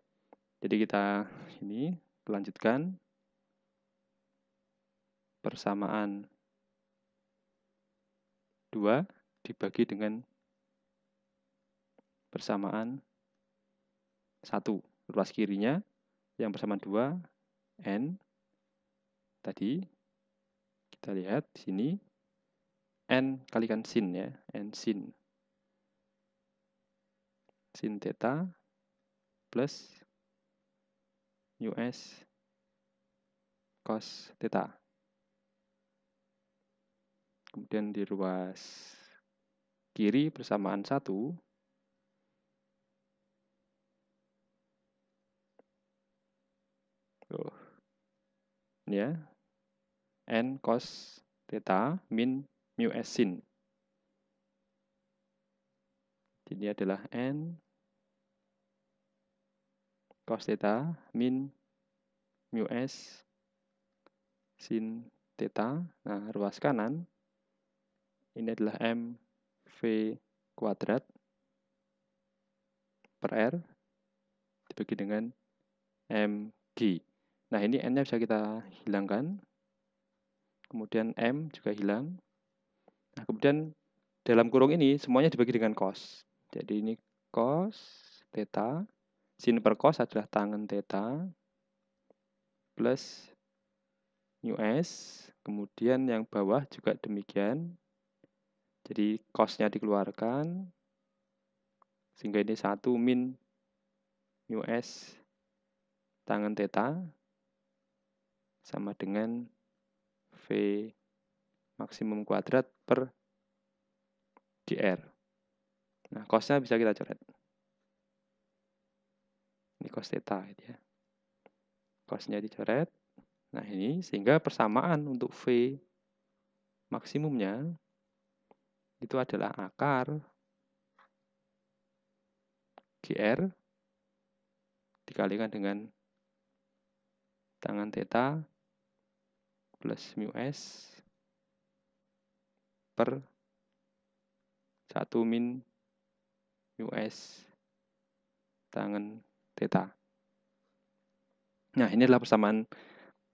Jadi kita ini lanjutkan persamaan 2 dibagi dengan persamaan 1. Ruas kirinya yang persamaan 2, N. Tadi kita lihat di sini N kalikan sin ya, N sin theta plus mu S cos theta. Kemudian di ruas kiri persamaan 1, ini ya, N cos theta min mu S sin. Ini adalah N cos theta min mu S sin theta. Nah, ruas kanan ini adalah M V kuadrat per R dibagi dengan MG. Nah, ini N-nya bisa kita hilangkan. Kemudian M juga hilang. Nah, kemudian dalam kurung ini semuanya dibagi dengan cos. Jadi ini cos theta. Sin per cos adalah tangen theta plus mu S. Kemudian yang bawah juga demikian. Jadi cosnya dikeluarkan. Sehingga ini 1 min mu S tangen theta sama dengan V maksimum kuadrat per GR. Nah, cosnya bisa kita coret. Ini cos theta gitu ya. Cosnya dicoret. Nah, ini sehingga persamaan untuk V maksimumnya itu adalah akar GR dikalikan dengan tangen theta plus mu S per 1 min mu S tangen theta. Nah, ini adalah persamaan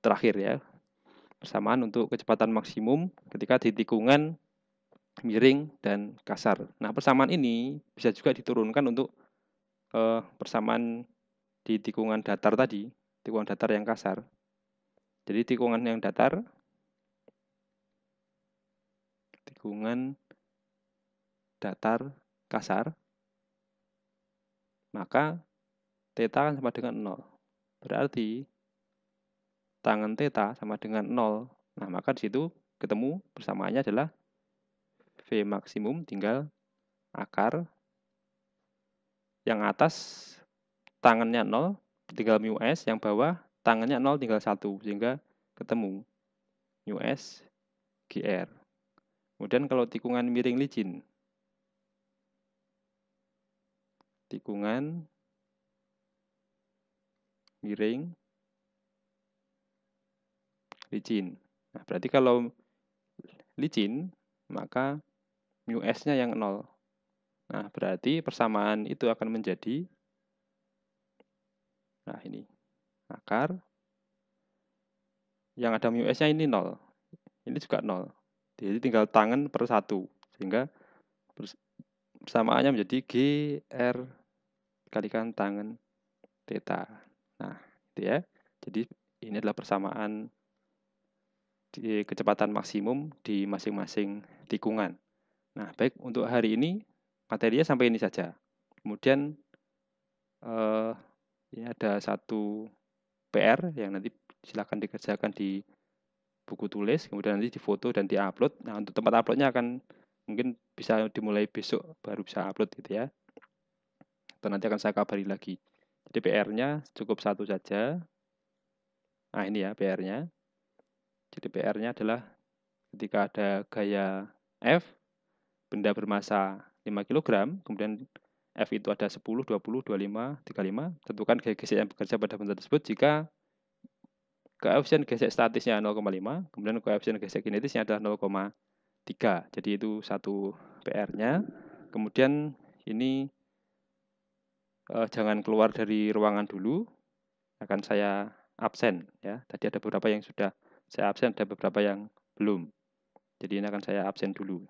terakhir ya. Persamaan untuk kecepatan maksimum ketika di tikungan miring dan kasar. Nah, persamaan ini bisa juga diturunkan untuk persamaan di tikungan datar tadi, tikungan datar yang kasar. Jadi tikungan yang datar, tikungan datar kasar, maka theta kan sama dengan 0. Berarti tangen theta sama dengan 0. Nah, maka di situ ketemu persamaannya adalah V maksimum tinggal akar yang atas tangannya 0 tinggal mu S, yang bawah tangannya 0 tinggal 1, sehingga ketemu mu S GR. Kemudian kalau tikungan miring licin, tikungan miring licin. Nah, berarti kalau licin, maka mu S-nya yang 0. Nah, berarti persamaan itu akan menjadi, nah ini, akar, yang ada mu S-nya ini 0. Ini juga 0. Jadi tinggal tangan per 1. Sehingga persamaannya menjadi GR dikalikan tangen theta. Nah, itu ya. Jadi ini adalah persamaan di kecepatan maksimum di masing-masing tikungan. Nah, baik, untuk hari ini materinya sampai ini saja. Kemudian ini ada satu PR yang nanti silakan dikerjakan di buku tulis, kemudian nanti difoto dan diupload. Nah, untuk tempat uploadnya akan mungkin bisa dimulai besok baru bisa upload gitu ya. Atau nanti akan saya kabari lagi. Jadi PR-nya cukup satu saja. Nah, ini ya PR-nya. Jadi PR-nya adalah ketika ada gaya F, benda bermasa 5 kg, kemudian F itu ada 10, 20, 25, 35, tentukan gaya gesek yang bekerja pada benda tersebut jika koefisien gesek statisnya 0,5, kemudian koefisien gesek kinetisnya adalah 0,3. Jadi itu satu PR-nya. Kemudian ini jangan keluar dari ruangan dulu, akan saya absen ya. Tadi ada beberapa yang sudah saya absen, ada beberapa yang belum. Jadi ini akan saya absen dulu.